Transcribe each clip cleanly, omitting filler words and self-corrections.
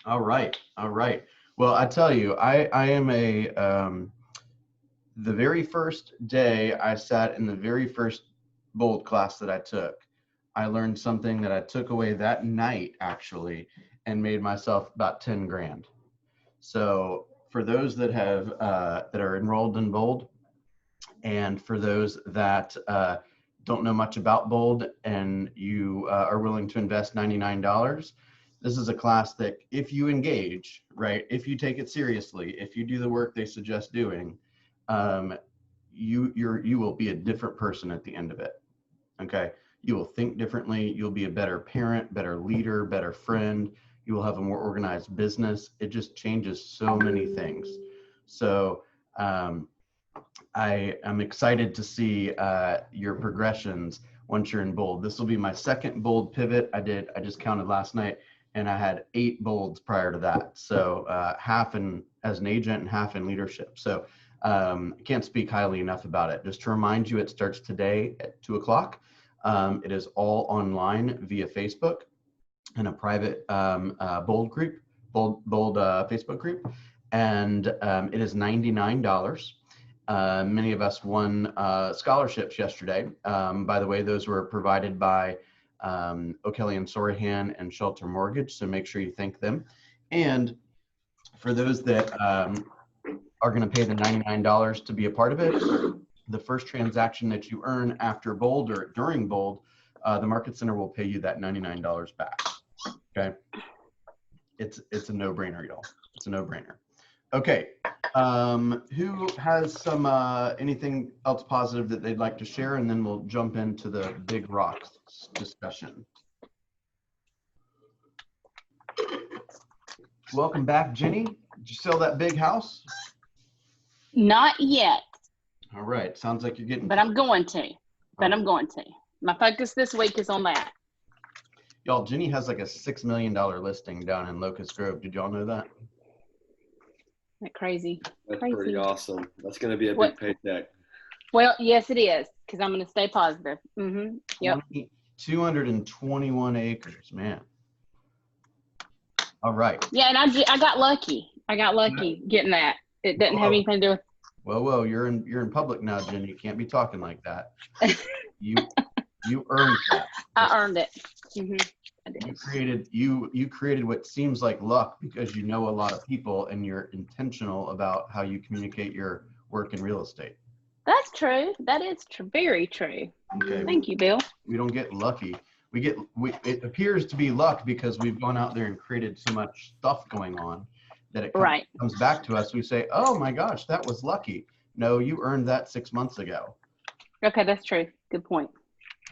All right. All right. Well, I tell you, I am the very first day I sat in the very first bold class that I took, I learned something that I took away that night actually and made myself about 10 grand. So for those that have that are enrolled in bold, and for those that don't know much about bold and you are willing to invest $99, this is a class that if you engage, right, if you take it seriously, if you do the work they suggest doing, um, you will be a different person at the end of it. Okay, you will think differently. You'll be a better parent, better leader, better friend. You will have a more organized business. It just changes so many things. So um, I am excited to see your progressions once you're in bold. This will be my second bold pivot. I just counted last night, and I had 8 bolds prior to that. So half in as an agent and half in leadership. So I can't speak highly enough about it. Just to remind you, it starts today at 2 o'clock. It is all online via Facebook in a private bold group, bold Facebook group, and it is $99. Many of us won scholarships yesterday. By the way, those were provided by O'Kelly and Sorahan and Shelter Mortgage, so make sure you thank them. And for those that are going to pay the $99 to be a part of it, the first transaction that you earn after bold or during bold, the Market Center will pay you that $99 back. Okay, it's a no-brainer, y'all. It's a no-brainer. Okay, who has some anything else positive that they'd like to share, and then we'll jump into the big rocks discussion. Welcome back, Jenny. Did you sell that big house? Not yet. All right, sounds like you're getting. But I'm going to. I'm going to. My focus this week is on that. Y'all, Jenny has like a $6 million listing down in Locust Grove. Did y'all know that? That crazy. That's pretty awesome. That's going to be a big paycheck. Well, yes, it is, because I'm going to stay positive. Mm-hmm. Yep. 221 acres, man. All right. Yeah, and I got lucky. I got lucky getting that. It doesn't have anything to do with. Well, you're in public now, Jenny. You can't be talking like that. You earned that. I earned it. Mm-hmm. I did. You created what seems like luck because you know a lot of people and you're intentional about how you communicate your work in real estate. That's true. That is very true. Okay. Thank you, Bill. We don't get lucky. It appears to be luck because we've gone out there and created so much stuff going on that it comes back to us. We say, oh my gosh, that was lucky. No, you earned that 6 months ago. Okay, that's true. Good point.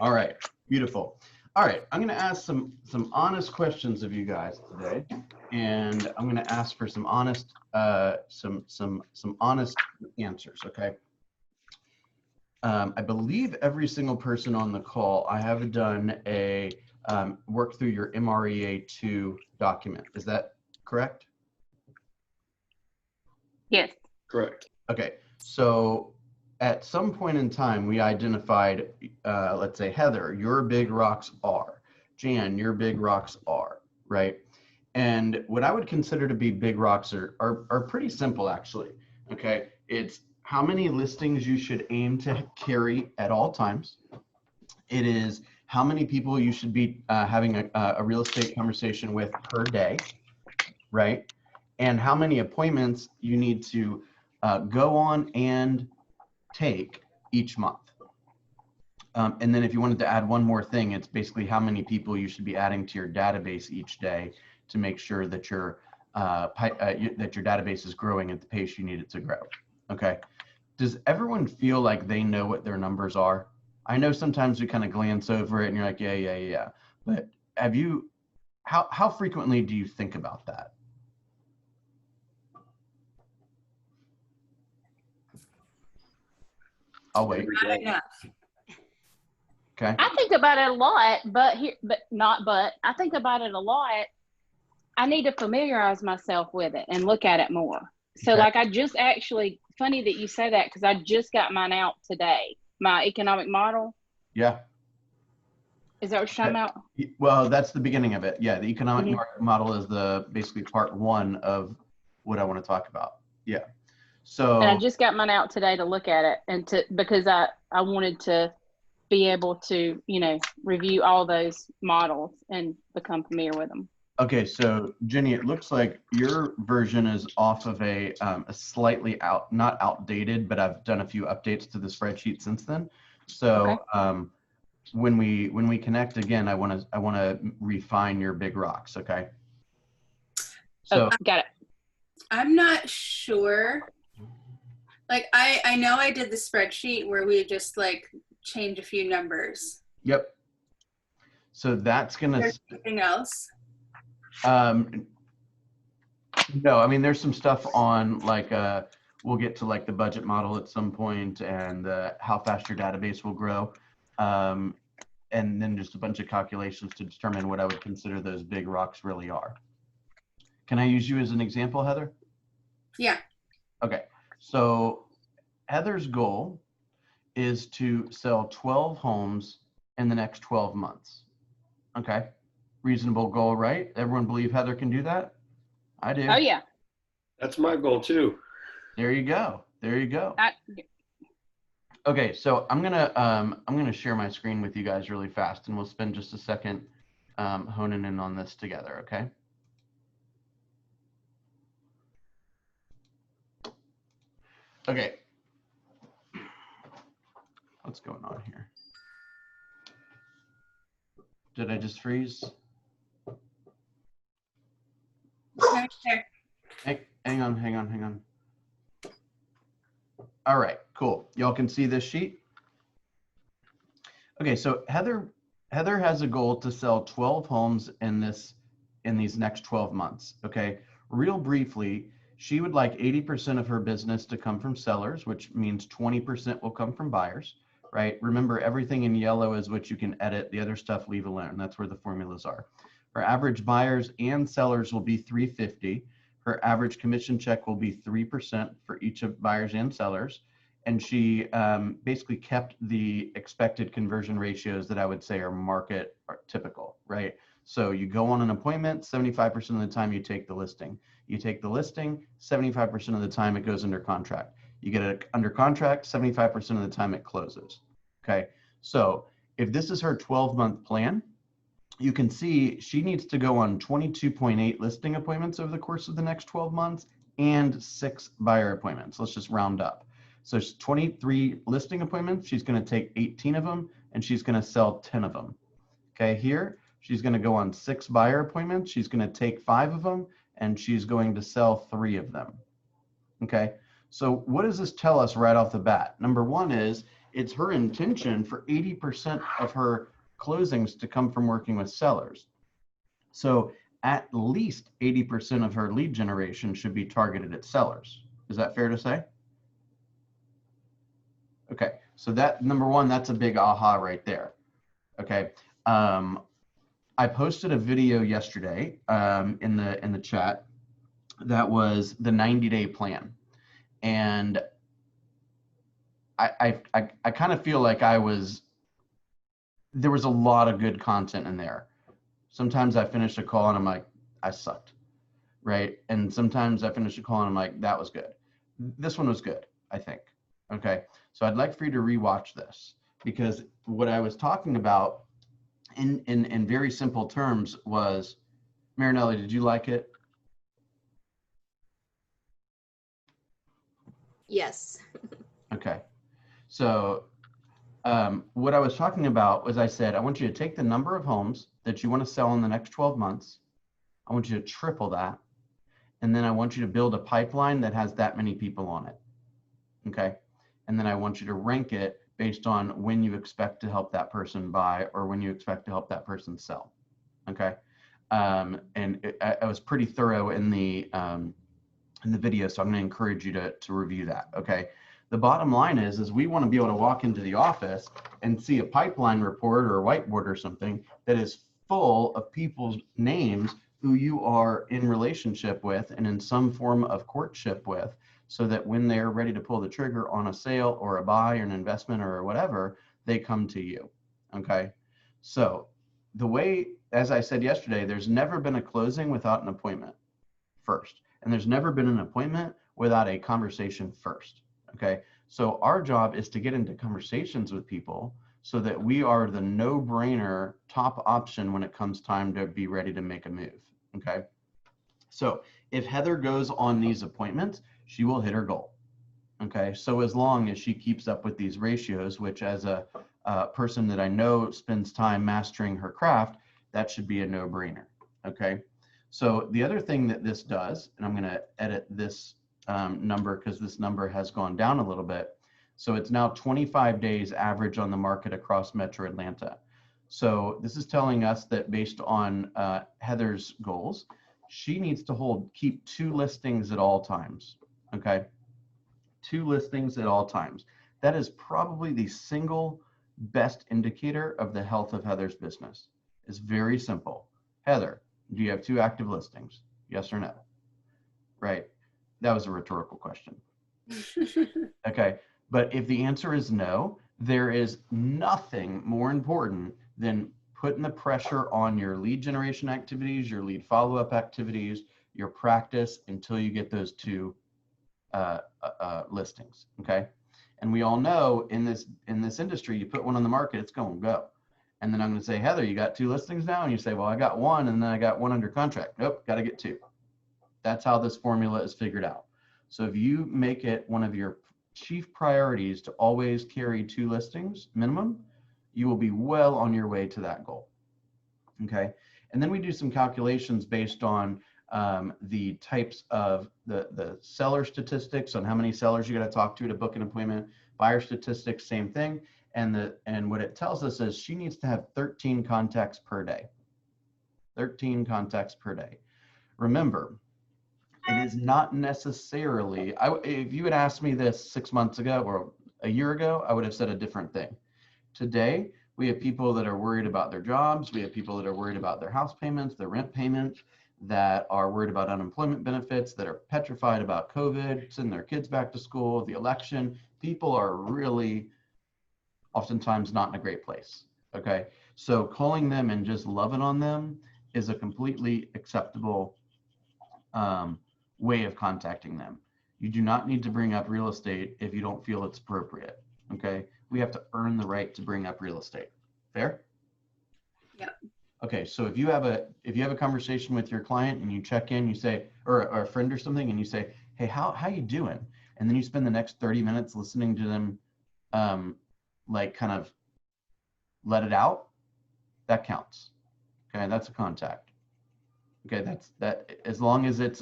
All right, beautiful. All right, I'm going to ask some honest questions of you guys today, and I'm going to ask for some honest some honest answers. Okay. I believe every single person on the call, I have done a work through your MREA2 document. Is that correct? Yes. Correct. Okay, so at some point in time, we identified, let's say, Heather, your big rocks are. Jan, your big rocks are, right? And what I would consider to be big rocks are pretty simple, actually, okay? It's how many listings you should aim to carry at all times. It is how many people you should be having a real estate conversation with per day, right? And how many appointments you need to go on and take each month. And then if you wanted to add one more thing, it's basically how many people you should be adding to your database each day to make sure that your database is growing at the pace you need it to grow. Okay. Does everyone feel like they know what their numbers are? I know sometimes we kind of glance over it and you're like, yeah. But have you, how frequently do you think about that? I'll wait. Okay. I think about it a lot, but I think about it a lot. I need to familiarize myself with it and look at it more. So Okay. like I just actually, funny that you say that because I just got mine out today, my economic model. Yeah. Is that what you're talking about? Well, that's the beginning of it. Yeah, the economic Mhm. market model is the basically part one of what I want to talk about. Yeah. And I So just got mine out today to look at it and because I wanted to be able to, review all those models and become familiar with them. okay, so Jenny, it looks like your version is off of a slightly not outdated, but I've done a few updates to the spreadsheet since then. So Okay. when we connect again, I want to refine your big rocks. Okay. Oh, So got it. I'm not sure. Like I know I did the spreadsheet where we just like change a few numbers. yep. So that's gonna. There's anything else? No, I mean there's some stuff on like we'll get to like the budget model at some point and how fast your database will grow. And then just a bunch of calculations to determine what I would consider those big rocks really are. Can I use you as an example, Heather? Yeah. Okay, so Heather's goal is to sell 12 homes in the next 12 months. Okay, reasonable goal, right? Everyone believe Heather can do that? I do. Oh yeah. That's my goal too. There you go. There you go. Okay, so I'm gonna share my screen with you guys really fast, and we'll spend just a second honing in on this together. Okay. Okay. What's going on here? Did I just freeze? Okay. Hey, hang on. All right, cool. Y'all can see this sheet? Okay, so Heather has a goal to sell 12 homes in these next 12 months. Okay, real briefly, she would like 80% of her business to come from sellers, which means 20% will come from buyers, right? Remember, everything in yellow is what you can edit. The other stuff leave alone. That's where the formulas are. Her average buyers and sellers will be 350. Her average commission check will be 3% for each of buyers and sellers. And she basically kept the expected conversion ratios that I would say are market or typical, right? So you go on an appointment, 75% of the time you take the listing. You take the listing, 75% of the time it goes under contract. You get it under contract, 75% of the time it closes. Okay, so if this is her 12-month plan, you can see she needs to go on 22.8 listing appointments over the course of the next 12 months and 6 buyer appointments. Let's just round up. So 23 listing appointments, she's going to take 18 of them and she's going to sell 10 of them. Okay, here she's going to go on 6 buyer appointments. She's going to take 5 of them and she's going to sell 3 of them. Okay, so what does this tell us right off the bat? Number one is it's her intention for 80% of her closings to come from working with sellers. So at least 80% of her lead generation should be targeted at sellers. Is that fair to say? Okay, so that number one, that's a big aha right there. Okay, I posted a video yesterday in the chat that was the 90-day plan, and I kind of feel like there was a lot of good content in there. Sometimes I finish a call and I'm like, I sucked, right? And sometimes I finish a call and I'm like, that was good. This one was good, I think. Okay, so I'd like for you to rewatch this, because what I was talking about in very simple terms was, Marinelli, did you like it? Yes. Okay, so what I was talking about was I said, I want you to take the number of homes that you want to sell in the next 12 months. I want you to triple that. And then I want you to build a pipeline that has that many people on it. Okay. And then I want you to rank it based on when you expect to help that person buy or when you expect to help that person sell. Okay. And I was pretty thorough in the video, so I'm going to encourage you to review that. Okay. The bottom line is we want to be able to walk into the office and see a pipeline report or a whiteboard or something that is full of people's names who you are in relationship with and in some form of courtship with, so that when they're ready to pull the trigger on a sale or a buy or an investment or whatever, they come to you. Okay. So the way, as I said yesterday, there's never been a closing without an appointment first. And there's never been an appointment without a conversation first. Okay. So our job is to get into conversations with people so that we are the no-brainer top option when it comes time to be ready to make a move. Okay. So if Heather goes on these appointments, she will hit her goal. Okay. So as long as she keeps up with these ratios, which as a person that I know spends time mastering her craft, that should be a no-brainer. Okay. So the other thing that this does, and I'm going to edit this number because this number has gone down a little bit. So it's now 25 days average on the market across Metro Atlanta. So this is telling us that based on Heather's goals, she needs to keep 2 listings at all times. Okay. 2 listings at all times. That is probably the single best indicator of the health of Heather's business. It's very simple. Heather, do you have 2 active listings? Yes or no? Right. That was a rhetorical question. Okay. But if the answer is no, there is nothing more important than putting the pressure on your lead generation activities, your lead follow-up activities, your practice until you get those 2 listings. Okay. And we all know in this industry, you put one on the market, it's going to go. And then I'm going to say, Heather, you got 2 listings now? And you say, well, I got 1 and then I got 1 under contract. Nope, got to get 2. That's how this formula is figured out. So if you make it one of your chief priorities to always carry 2 listings minimum, you will be well on your way to that goal. Okay. And then we do some calculations based on the types of the seller statistics on how many sellers you got to talk to book an appointment, buyer statistics, same thing. And what it tells us is she needs to have 13 contacts per day. 13 contacts per day. Remember, it is not necessarily, if you had asked me this 6 months ago or a year ago, I would have said a different thing. Today, we have people that are worried about their jobs. We have people that are worried about their house payments, their rent payments, that are worried about unemployment benefits, that are petrified about COVID, sending their kids back to school, the election. People are really oftentimes not in a great place. Okay. So calling them and just loving on them is a completely acceptable way of contacting them. You do not need to bring up real estate if you don't feel it's appropriate. Okay. We have to earn the right to bring up real estate. Fair? Yep. Okay. So if you have a conversation with your client and you check in, you say, or a friend or something, and you say, hey, how you doing? And then you spend the next 30 minutes listening to them, like kind of let it out, that counts. Okay. That's a contact. Okay. That as long as it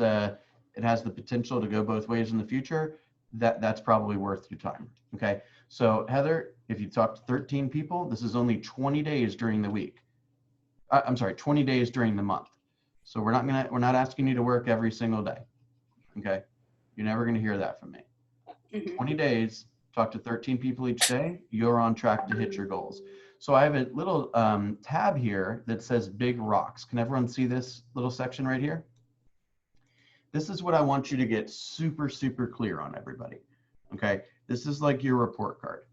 has the potential to go both ways in the future, that's probably worth your time. Okay. So Heather, if you talk to 13 people, this is only 20 days during the week. I'm sorry, 20 days during the month. So we're not asking you to work every single day. Okay. You're never going to hear that from me. 20 days, talk to 13 people each day. You're on track to hit your goals. So I have a little tab here that says big rocks. Can everyone see this little section right here? This is what I want you to get super, super clear on, everybody. Okay. This is like your report card.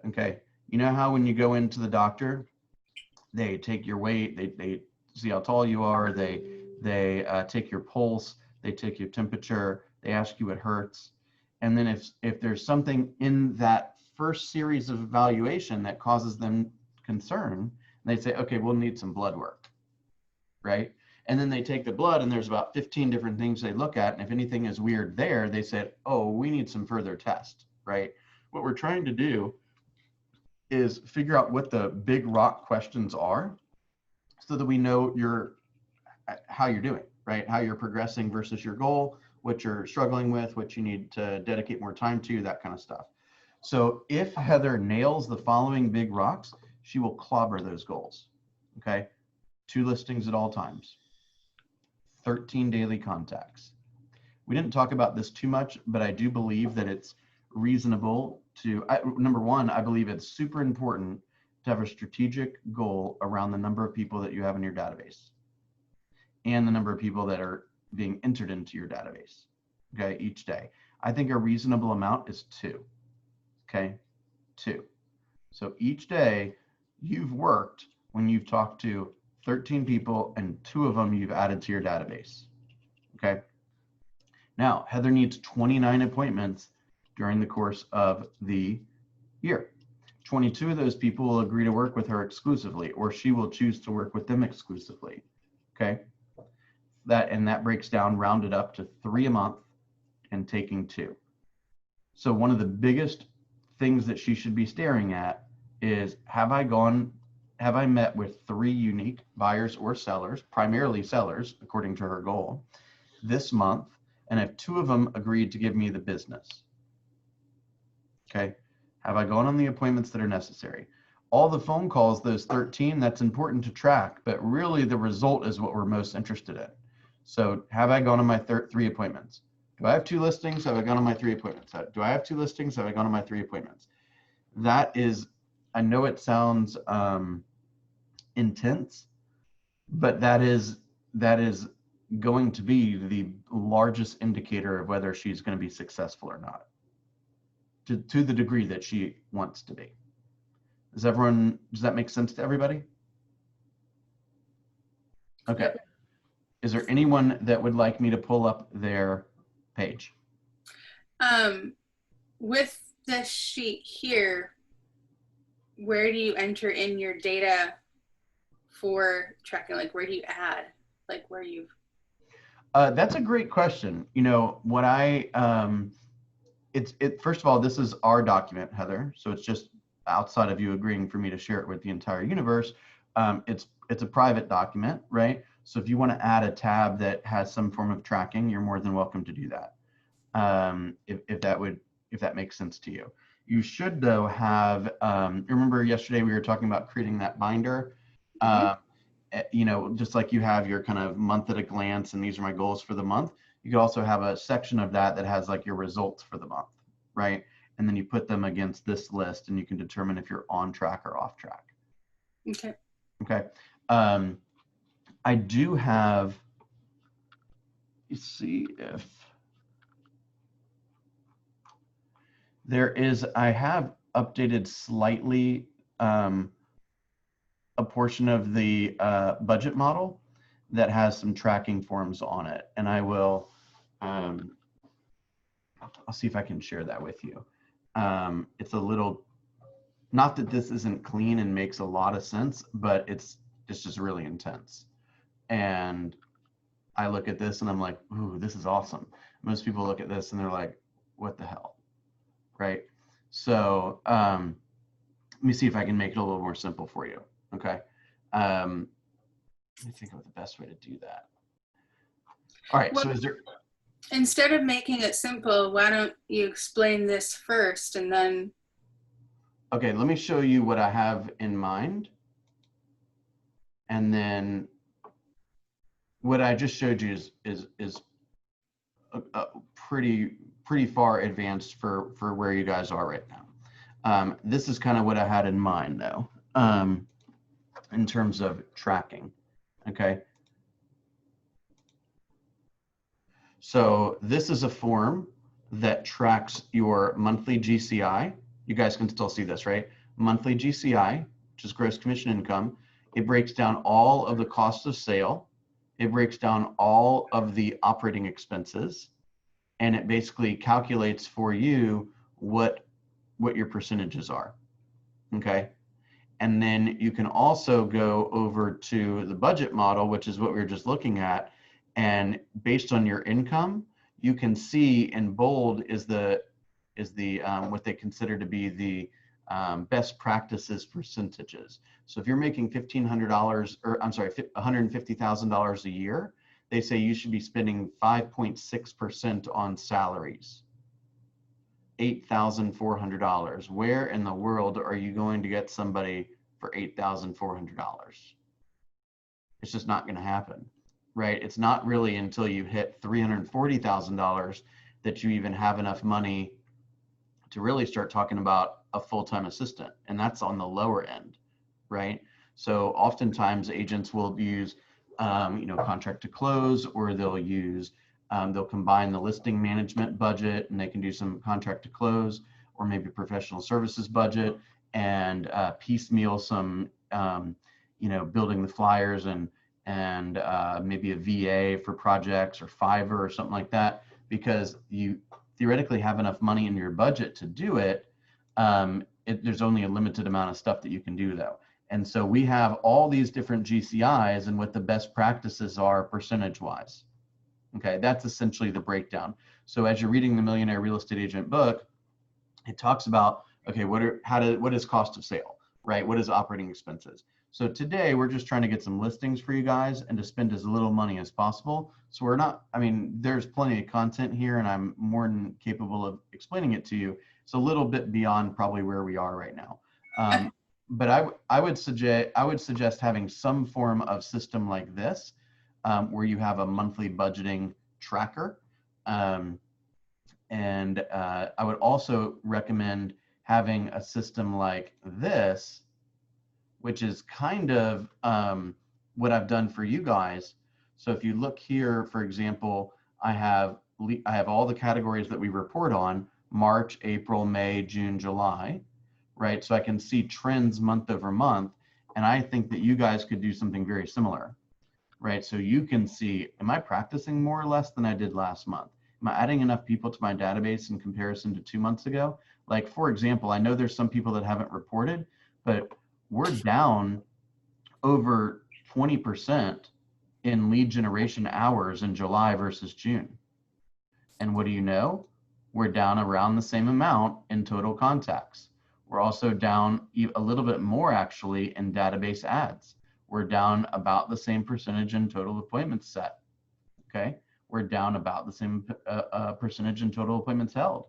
Okay. You know how when you go into the doctor, they take your weight, they see how tall you are, they take your pulse, they take your temperature, they ask you what hurts. And then if there's something in that first series of evaluation that causes them concern, they say, okay, we'll need some blood work, right? And then they take the blood and there's about 15 different things they look at. And if anything is weird there, they said, oh, we need some further tests, right? What we're trying to do is figure out what the big rock questions are so that we know how you're doing, right? How you're progressing versus your goal, what you're struggling with, what you need to dedicate more time to, that kind of stuff. So if Heather nails the following big rocks, she will clobber those goals, okay? 2 listings at all times, 13 daily contacts. We didn't talk about this too much, but I do believe that it's reasonable to, number one, I believe it's super important to have a strategic goal around the number of people that you have in your database and the number of people that are being entered into your database, okay, each day. I think a reasonable amount is 2, okay, 2. So each day you've worked when you've talked to 13 people and 2 of them you've added to your database. Okay. Now, Heather needs 29 appointments during the course of the year. 22 of those people will agree to work with her exclusively, or she will choose to work with them exclusively. Okay. That breaks down, rounded up to 3 a month and taking 2. So one of the biggest things that she should be staring at is, have I met with 3 unique buyers or sellers, primarily sellers, according to her goal, this month, and have 2 of them agreed to give me the business? Okay. Have I gone on the appointments that are necessary? All the phone calls, those 13, that's important to track, but really the result is what we're most interested in. So have I gone on my 3 appointments? Do I have 2 listings? Have I gone on my 3 appointments? Do I have 2 listings? Have I gone on my 3 appointments? That is, I know it sounds intense, but that is going to be the largest indicator of whether she's going to be successful or not, to the degree that she wants to be. Does that make sense to everybody? Okay. Is there anyone that would like me to pull up their page? With the sheet here, where do you enter in your data for tracking? Like, where do you add? Like, where you? That's a great question. You know, what first of all, this is our document, Heather. So it's just outside of you agreeing for me to share it with the entire universe. It's a private document, right? So if you want to add a tab that has some form of tracking, you're more than welcome to do that. If that makes sense to you. You should though have, remember yesterday we were talking about creating that binder, you know, just like you have your kind of month at a glance and these are my goals for the month. You could also have a section of that has like your results for the month, right? And then you put them against this list and you can determine if you're on track or off track. Okay. Okay. I do have, let's see if I have updated slightly a portion of the budget model that has some tracking forms on it. And I will, I'll see if I can share that with you. It's a little, not that this isn't clean and makes a lot of sense, but it's just really intense. And I look at this and I'm like, ooh, this is awesome. Most people look at this and they're like, what the hell, right? So let me see if I can make it a little more simple for you, okay? Let me think of the best way to do that. All right, Well, so is there... Instead of making it simple, why don't you explain this first and then... Okay, let me show you what I have in mind. And then what I just showed you is a pretty far advanced for where you guys are right now. This is kind of what I had in mind though, in terms of tracking, okay? So this is a form that tracks your monthly GCI. You guys can still see this, right? Monthly GCI, which is gross commission income. It breaks down all of the cost of sale. It breaks down all of the operating expenses, and it basically calculates for you what your percentages are, okay? And then you can also go over to the budget model, which is what we were just looking at, and based on your income, you can see in bold is the what they consider to be the best practices percentages. So if you're making $1,500, or I'm sorry, $150,000 a year, they say you should be spending 5.6% on salaries, $8,400. Where in the world are you going to get somebody for $8,400? It's just not going to happen, right? It's not really until you hit $340,000 that you even have enough money to really start talking about a full-time assistant, and that's on the lower end, right? So oftentimes agents will use, you know, contract to close, or they'll use, they'll combine the listing management budget, and they can do some contract to close, or maybe professional services budget, and piecemeal some building the flyers and maybe a VA for projects or Fiverr or something like that, because you theoretically have enough money in your budget to do it. There's only a limited amount of stuff that you can do though. And so we have all these different GCIs and what the best practices are percentage wise. Okay, that's essentially the breakdown. So as you're reading the Millionaire Real Estate Agent book, it talks about, okay, what is cost of sale, right? What is operating expenses? So today we're just trying to get some listings for you guys and to spend as little money as possible. So we're not, there's plenty of content here and I'm more than capable of explaining it to you. It's a little bit beyond probably where we are right now. But I would suggest having some form of system like this, where you have a monthly budgeting tracker. And I would also recommend having a system like this, which is kind of what I've done for you guys. So if you look here, for example, I have all the categories that we report on: March, April, May, June, July, right? So I can see trends month over month. And I think that you guys could do something very similar, right? So you can see, am I practicing more or less than I did last month? Am I adding enough people to my database in comparison to 2 months ago? Like, for example, I know there's some people that haven't reported, but we're down over 20% in lead generation hours in July versus June. And what do you know? We're down around the same amount in total contacts. We're also down a little bit more actually in database ads. We're down about the same percentage in total appointments set. Okay. We're down about the same percentage in total appointments held.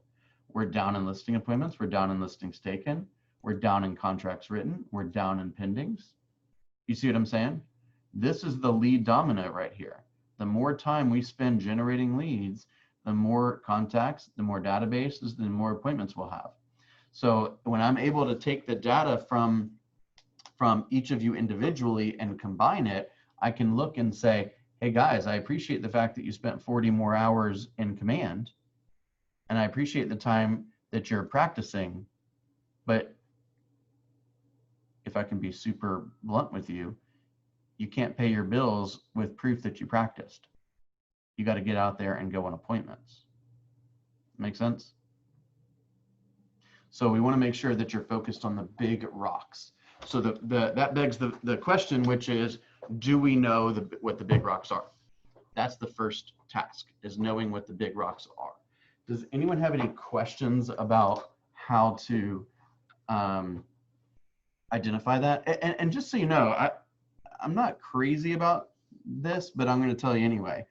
We're down in listing appointments. We're down in listings taken. We're down in contracts written. We're down in pendings. You see what I'm saying? This is the lead domino right here. The more time we spend generating leads, the more contacts, the more databases, the more appointments we'll have. So when I'm able to take the data from each of you individually and combine it, I can look and say, hey guys, I appreciate the fact that you spent 40 more hours in command, and I appreciate the time that you're practicing, but if I can be super blunt with you, you can't pay your bills with proof that you practiced. You got to get out there and go on appointments. Make sense? So we want to make sure that you're focused on the big rocks. So that begs the question, which is, do we know what the big rocks are? That's the first task, is knowing what the big rocks are. Does anyone have any questions about how to identify that? And just so you know, I'm not crazy about this, but I'm going to tell you anyway.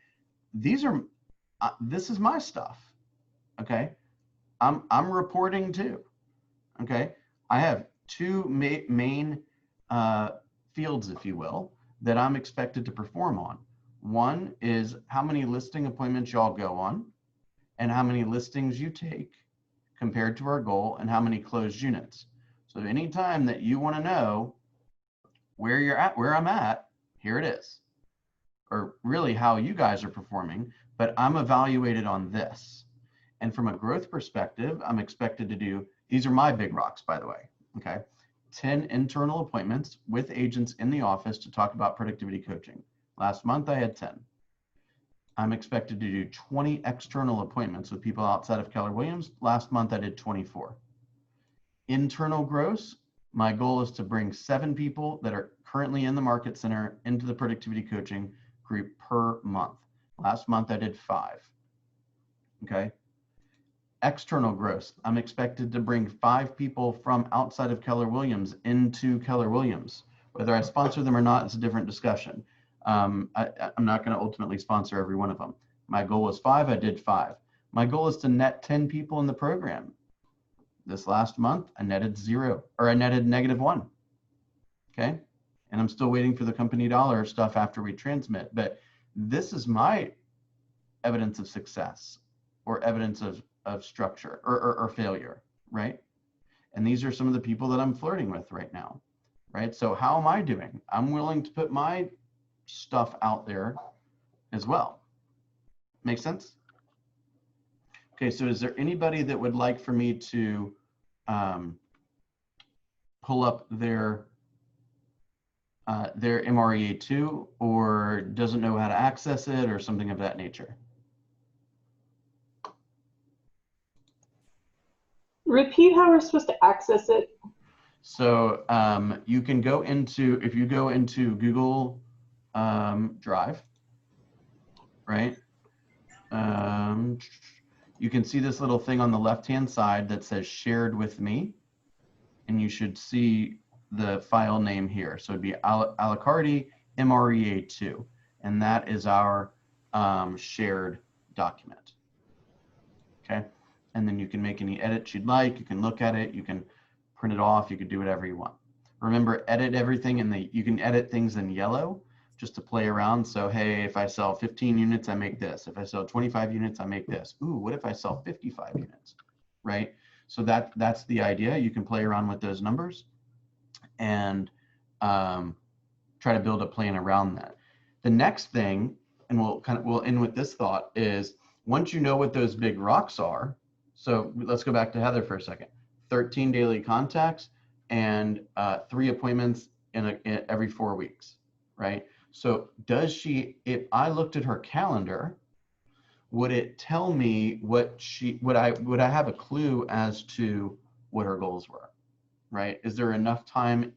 This is my stuff. Okay, I'm reporting too. Okay, I have two main fields, if you will, that I'm expected to perform on. One is how many listing appointments y'all go on, and how many listings you take compared to our goal, and how many closed units. So anytime that you want to know where you're at, where I'm at, here it is. Or really how you guys are performing, but I'm evaluated on this. And from a growth perspective, I'm expected to do, these are my big rocks, by the way, okay? 10 internal appointments with agents in the office to talk about productivity coaching. Last month I had 10. I'm expected to do 20 external appointments with people outside of Keller Williams. Last month I did 24. Internal gross, my goal is to bring 7 people that are currently in the market center into the productivity coaching group per month. Last month I did 5. Okay. External gross, I'm expected to bring 5 people from outside of Keller Williams into Keller Williams. Whether I sponsor them or not, it's a different discussion. I'm not going to ultimately sponsor every one of them. My goal was 5, I did 5. My goal is to net 10 people in the program. This last month, I netted 0, or I netted -1. Okay. And I'm still waiting for the company dollar stuff after we transmit. But this is my evidence of success, or evidence of structure or failure, right? And these are some of the people that I'm flirting with right now, right? So how am I doing? I'm willing to put my stuff out there as well. Make sense? Okay, so is there anybody that would like for me to pull up their their MREA2 or doesn't know how to access it or something of that nature? Repeat how we're supposed to access it. So you can go into, if you go into Google Drive, right? You can see this little thing on the left-hand side that says shared with me, and you should see the file name here. So it'd be Alicardi MREA2, and that is our shared document. Okay, and then you can make any edits you'd like. You can look at it. You can print it off. You can do whatever you want. Remember, edit everything, and you can edit things in yellow just to play around. So, hey, if I sell 15 units, I make this. If I sell 25 units, I make this. Ooh, what if I sell 55 units, right? So that's the idea. You can play around with those numbers and try to build a plan around that. The next thing, and we'll end with this thought, is once you know what those big rocks are, so let's go back to Heather for a second. 13 daily contacts and 3 appointments in every 4 weeks, right? So does she, if I looked at her calendar, would it tell me what would I have a clue as to what her goals were, right? Is there enough time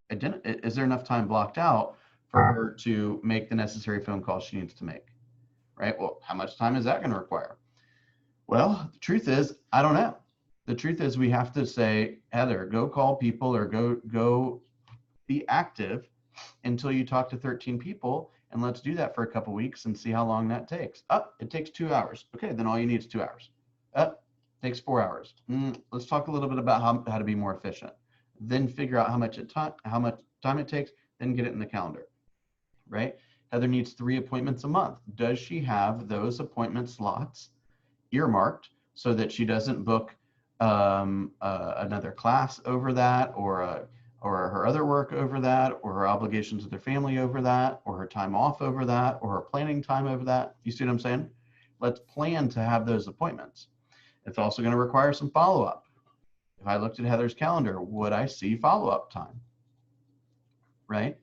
blocked out for her to make the necessary phone calls she needs to make, right? Well, how much time is that going to require? Well, the truth is, I don't know. The truth is we have to say, Heather, go call people or go be active until you talk to 13 people, and let's do that for a couple weeks and see how long that takes. It takes 2 hours. Okay, then all you need is 2 hours. It takes 4 hours. Let's talk a little bit about how to be more efficient. Then figure out how much time it takes, then get it in the calendar, right? Heather needs 3 appointments a month. Does she have those appointment slots earmarked so that she doesn't book another class over that, or her other work over that, or her obligations with her family over that, or her time off over that, or her planning time over that? You see what I'm saying? Let's plan to have those appointments. It's also going to require some follow-up. If I looked at Heather's calendar, would I see follow-up time? Right?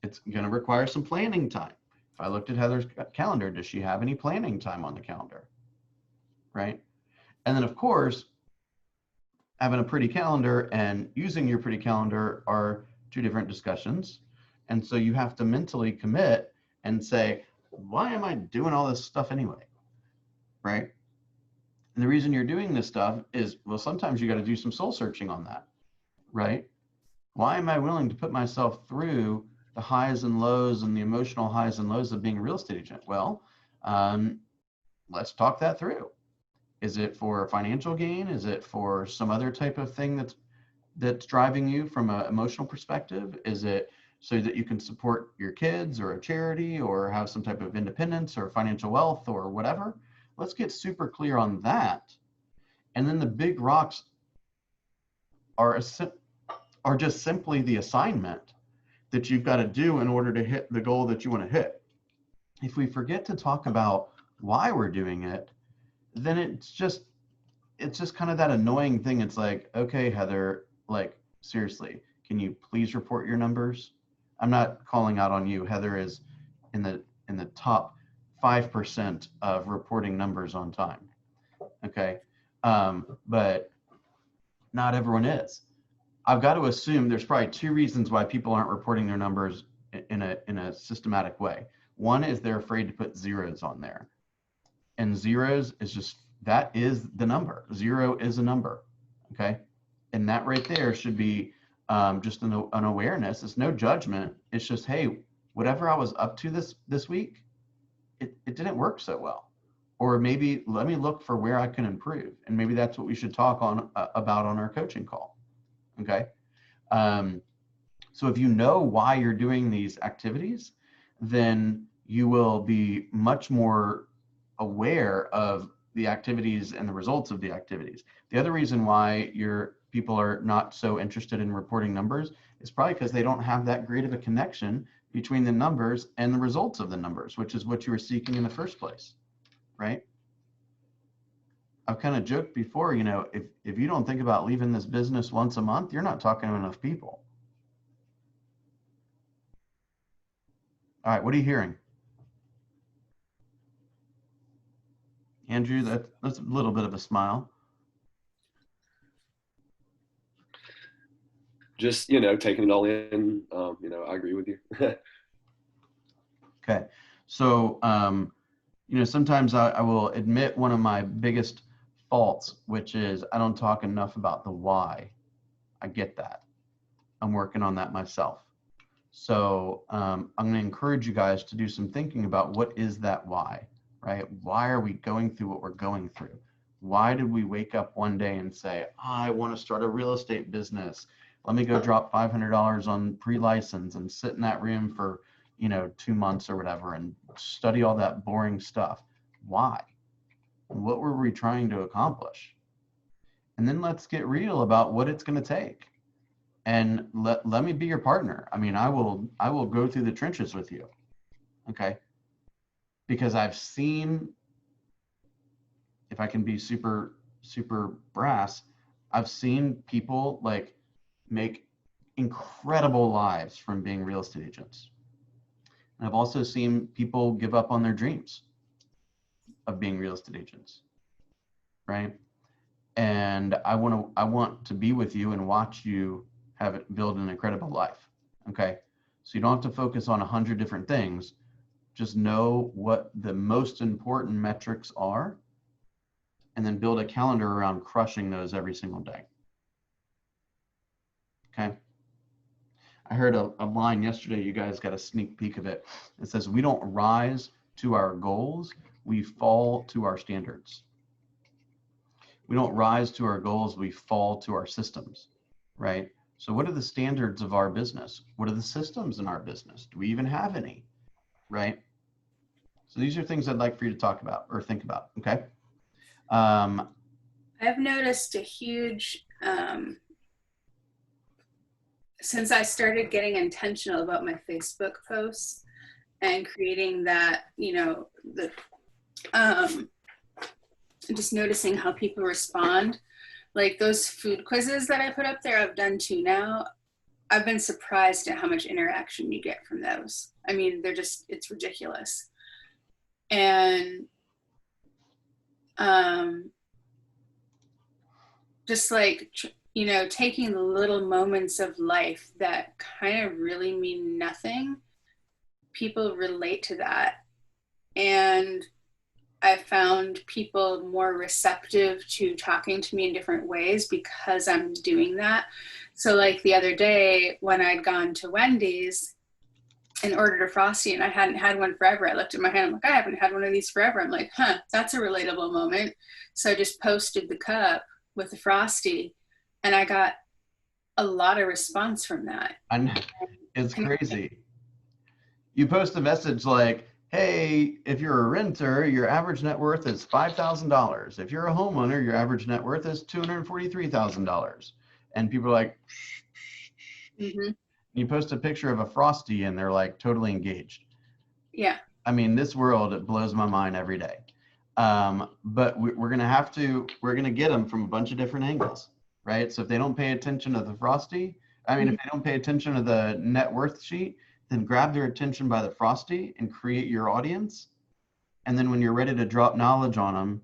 It's going to require some planning time. If I looked at Heather's calendar, does she have any planning time on the calendar? Right? And then, of course, having a pretty calendar and using your pretty calendar are 2 different discussions. And so you have to mentally commit and say, why am I doing all this stuff anyway? Right? And the reason you're doing this stuff is, well, sometimes you got to do some soul searching on that, right? Why am I willing to put myself through the highs and lows and the emotional highs and lows of being a real estate agent? Well, let's talk that through. Is it for financial gain? Is it for some other type of thing that's driving you from an emotional perspective? Is it so that you can support your kids or a charity or have some type of independence or financial wealth or whatever? Let's get super clear on that. And then the big rocks are just simply the assignment that you've got to do in order to hit the goal that you want to hit. If we forget to talk about why we're doing it, then it's just kind of that annoying thing. It's like, okay, Heather, like, seriously, can you please report your numbers? I'm not calling out on you. Heather is in the top 5% of reporting numbers on time. Okay. But not everyone is. I've got to assume there's probably 2 reasons why people aren't reporting their numbers in a systematic way. One is they're afraid to put zeros on there. And zeros is just, that is the number. 0 is a number, okay? And that right there should be just an awareness. It's no judgment. It's just, hey, whatever I was up to this week, it didn't work so well. Or maybe let me look for where I can improve. And maybe that's what we should talk about on our coaching call, okay? So if you know why you're doing these activities, then you will be much more aware of the activities and the results of the activities. The other reason why your people are not so interested in reporting numbers is probably because they don't have that great of a connection between the numbers and the results of the numbers, which is what you were seeking in the first place, right? I've kind of joked before, you know, if you don't think about leaving this business once a month, you're not talking to enough people. All right, what are you hearing? Andrew, that's a little bit of a smile. Just, you know, taking it all in. You know, I agree with you. Okay, so you know, sometimes I will admit one of my biggest faults, which is I don't talk enough about the why. I get that. I'm working on that myself. So I'm going to encourage you guys to do some thinking about what is that why, right? Why are we going through what we're going through? Why did we wake up one day and say, I want to start a real estate business? Let me go drop $500 on pre-license and sit in that room for, you know, 2 months or whatever and study all that boring stuff. Why? What were we trying to accomplish? And then let's get real about what it's going to take. And let me be your partner. I mean, I will go through the trenches with you. Okay? Because I've seen, if I can be super brass, I've seen people like make incredible lives from being real estate agents. And I've also seen people give up on their dreams of being real estate agents. Right? And I want to be with you and watch you have it build an incredible life. Okay. So you don't have to focus on 100 different things. Just know what the most important metrics are and then build a calendar around crushing those every single day. Okay. I heard a line yesterday, you guys got a sneak peek of it. It says, we don't rise to our goals, we fall to our standards. We don't rise to our goals, we fall to our systems, right? So what are the standards of our business? What are the systems in our business? Do we even have any, right? So these are things I'd like for you to talk about or think about, okay? I've noticed a huge, since I started getting intentional about my Facebook posts and creating that, you know, the, just noticing how people respond. Like those food quizzes that I put up there, I've done 2 now. I've been surprised at how much interaction you get from those. I mean, they're just, it's ridiculous. And just like, you know, taking the little moments of life that kind of really mean nothing, people relate to that. And I found people more receptive to talking to me in different ways because I'm doing that. So like the other day when I'd gone to Wendy's and ordered a Frosty and I hadn't had one forever, I looked at my hand, I'm like, I haven't had one of these forever. I'm like, huh, that's a relatable moment. So I just posted the cup with the Frosty and I got a lot of response from that. I know, it's crazy. You post a message like, hey, if you're a renter, your average net worth is $5,000. If you're a homeowner, your average net worth is $243,000. And people are like, Mm-hmm. You post a picture of a Frosty and they're like totally engaged. Yeah. I mean, this world, it blows my mind every day. But we're going to get them from a bunch of different angles, right? So if they don't pay attention to the Frosty, I mean, if they don't pay attention to the net worth sheet, then grab their attention by the Frosty and create your audience. And then when you're ready to drop knowledge on them,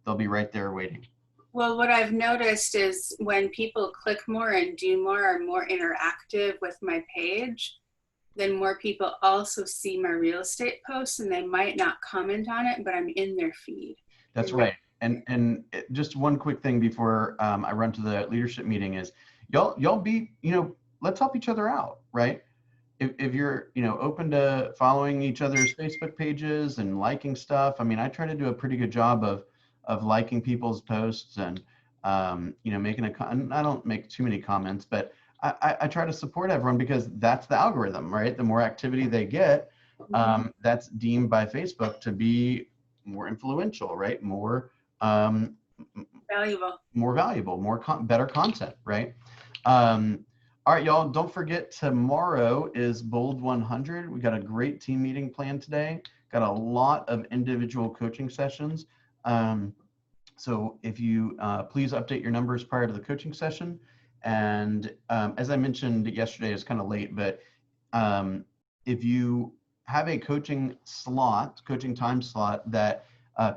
they'll be right there waiting. Well, what I've noticed is when people click more and do more or more interactive with my page, then more people also see my real estate posts and they might not comment on it, but I'm in their feed. That's right. And just one quick thing before I run to the leadership meeting is y'all be, you know, let's help each other out, right? If you're, you know, open to following each other's Facebook pages and liking stuff, I mean, I try to do a pretty good job of liking people's posts and, you know, making I don't make too many comments, but I try to support everyone because that's the algorithm, right? The more activity they get, that's deemed by Facebook to be more influential, right? More valuable, better content, right? All right, y'all, don't forget tomorrow is Bold 100. We got a great team meeting planned today. Got a lot of individual coaching sessions. So if you please update your numbers prior to the coaching session. And as I mentioned yesterday, it's kind of late, but if you have a coaching time slot that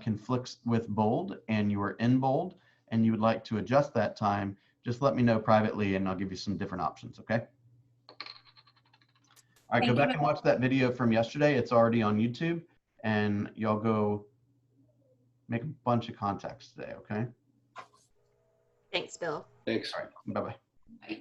conflicts with bold and you are in bold and you would like to adjust that time, just let me know privately and I'll give you some different options, okay? All right, go back and watch that video from yesterday. It's already on YouTube, and y'all go make a bunch of contacts today, okay? Thanks, Bill. Thanks. All right, bye-bye. Bye.